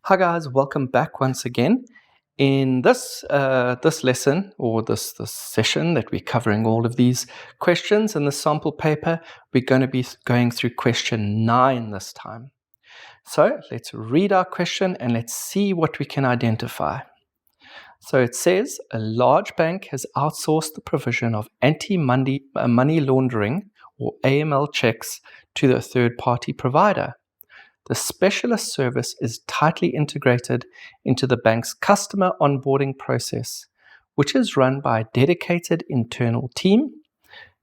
Hi guys, welcome back once again. In this lesson or this session that we're covering all of these questions in the sample paper, we're going to be going through question 9 this time. So let's read our question and let's see what we can identify. So it says a large bank has outsourced the provision of anti-money money laundering or AML checks to the third-party provider. The specialist service is tightly integrated into the bank's customer onboarding process, which is run by a dedicated internal team.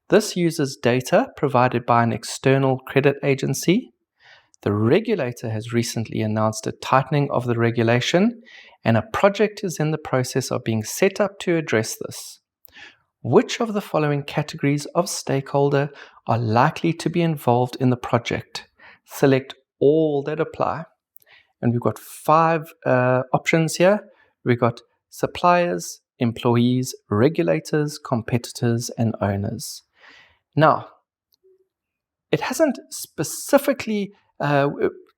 This uses data provided by an external credit agency. The regulator has recently announced a tightening of the regulation, and a project is in the process of being set up to address this. Which of the following categories of stakeholder are likely to be involved in the project? Select all that apply. And we've got 5 options here. We've got suppliers, employees, regulators, competitors, and owners. Now, it hasn't specifically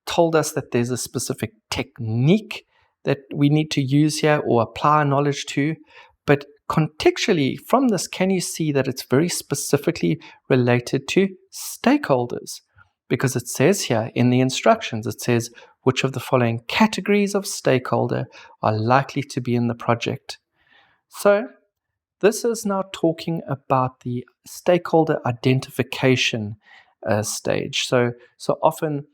told us that there's a specific technique that we need to use here or apply knowledge to, but contextually from this, can you see that it's very specifically related to stakeholders? Because it says here in the instructions, it says which of the following categories of stakeholder are likely to be in the project. So this is now talking about the stakeholder identification stage. So often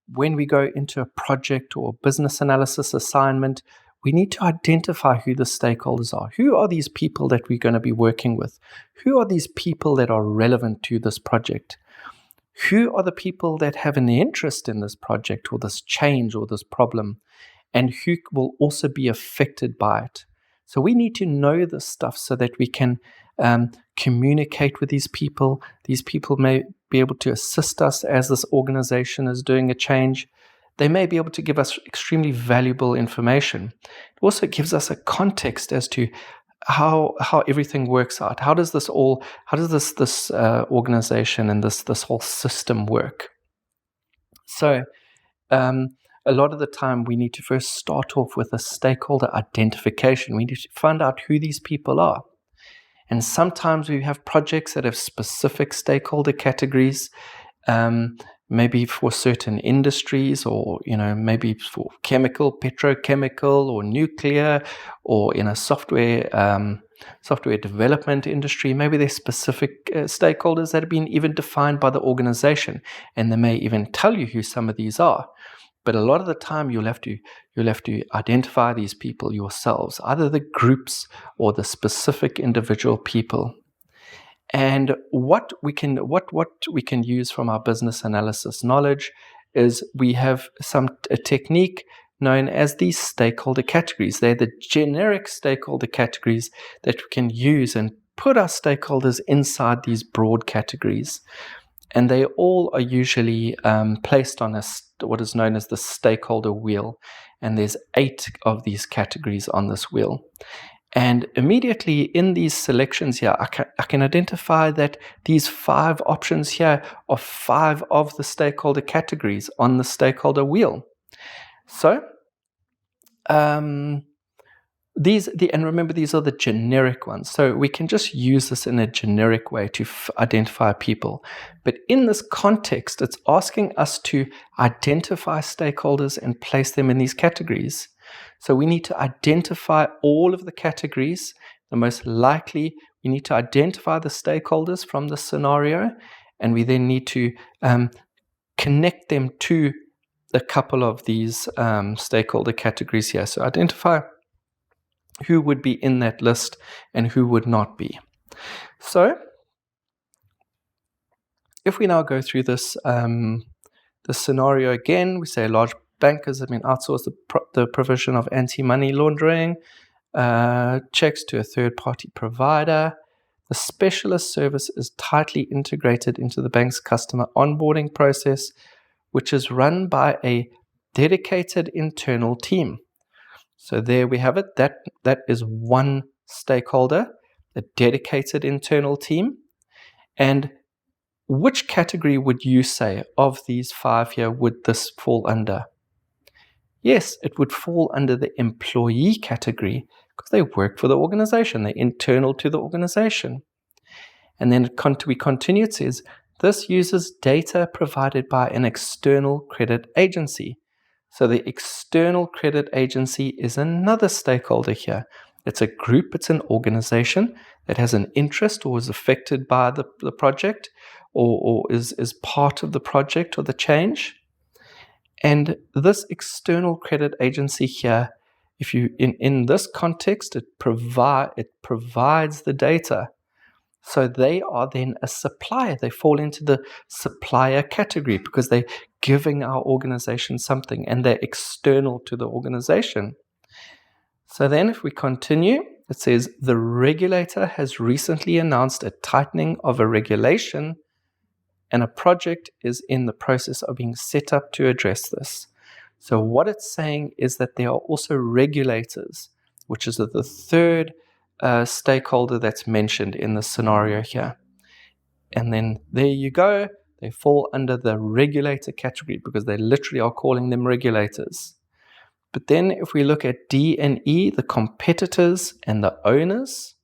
when we go into a project or business analysis assignment, we need to identify who the stakeholders are. Who are these people that we're going to be working with? Who are these people that are relevant to this project? Who are the people that have an interest in this project or this change or this problem, and who will also be affected by it? So we need to know this stuff so that we can communicate with these people. These people may be able to assist us as this organization is doing a change. They may be able to give us extremely valuable information. It also gives us a context as to how everything works out. How does this organization and this whole system work? So a lot of the time we need to first start off with a stakeholder identification. We need to find out who these people are. And sometimes we have projects that have specific stakeholder categories, maybe for certain industries, or maybe for chemical, petrochemical, or nuclear, or in a software development industry. Maybe there's specific stakeholders that have been even defined by the organization, and they may even tell you who some of these are. But a lot of the time, you'll have to identify these people yourselves, either the groups or the specific individual people. And what we can use from our business analysis knowledge is we have a technique known as these stakeholder categories. They're the generic stakeholder categories that we can use and put our stakeholders inside these broad categories. And they all are usually placed on what is known as the stakeholder wheel. And there's 8 of these categories on this wheel. And immediately in these selections here, I can identify that these 5 options here are 5 of the stakeholder categories on the stakeholder wheel. So and remember, these are the generic ones. So we can just use this in a generic way to identify people. But in this context, it's asking us to identify stakeholders and place them in these categories. So we need to identify all of the categories. The most likely, we need to identify the stakeholders from the scenario, and we then need to connect them to a couple of these stakeholder categories here. So identify who would be in that list and who would not be. So if we now go through this scenario again, we say a large bank has been outsourced the provision of anti-money laundering checks to a third-party provider. The specialist service is tightly integrated into the bank's customer onboarding process, which is run by a dedicated internal team. So there we have it. That is one stakeholder, a dedicated internal team. And which category would you say of these 5 here would this fall under? Yes, it would fall under the employee category because they work for the organization. They're internal to the organization. And then we continue. It says, this uses data provided by an external credit agency. So the external credit agency is another stakeholder here. It's a group, it's an organization that has an interest or is affected by the project or is part of the project or the change. And this external credit agency here, if you in this context, it provides the data. So they are then a supplier. They fall into the supplier category because they're giving our organization something and they're external to the organization. So then if we continue, it says the regulator has recently announced a tightening of a regulation and a project is in the process of being set up to address this. So what it's saying is that there are also regulators, which is the third stakeholder that's mentioned in the scenario here. And then there you go. They fall under the regulator category because they literally are calling them regulators. But then if we look at D and E, the competitors and the owners,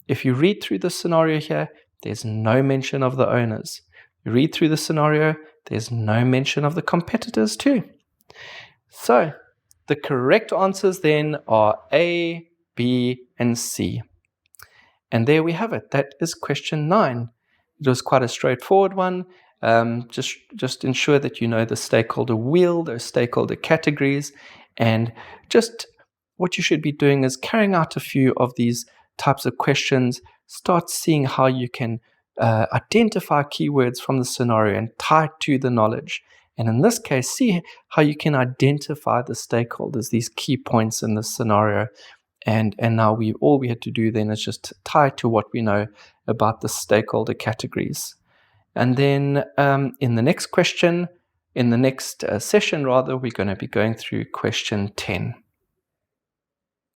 if you read through the scenario here, there's no mention of the owners. You read through the scenario, there's no mention of the competitors too. So the correct answers then are A, B, and C. And there we have it. That is question 9. It was quite a straightforward one. Just ensure that you know the stakeholder wheel, those stakeholder categories, and just what you should be doing is carrying out a few of these types of questions. Start seeing how you can identify keywords from the scenario and tie it to the knowledge. And in this case, see how you can identify the stakeholders, these key points in the scenario. And now all we had to do then is just tie to what we know about the stakeholder categories. And then in the next session, we're going to be going through question 10.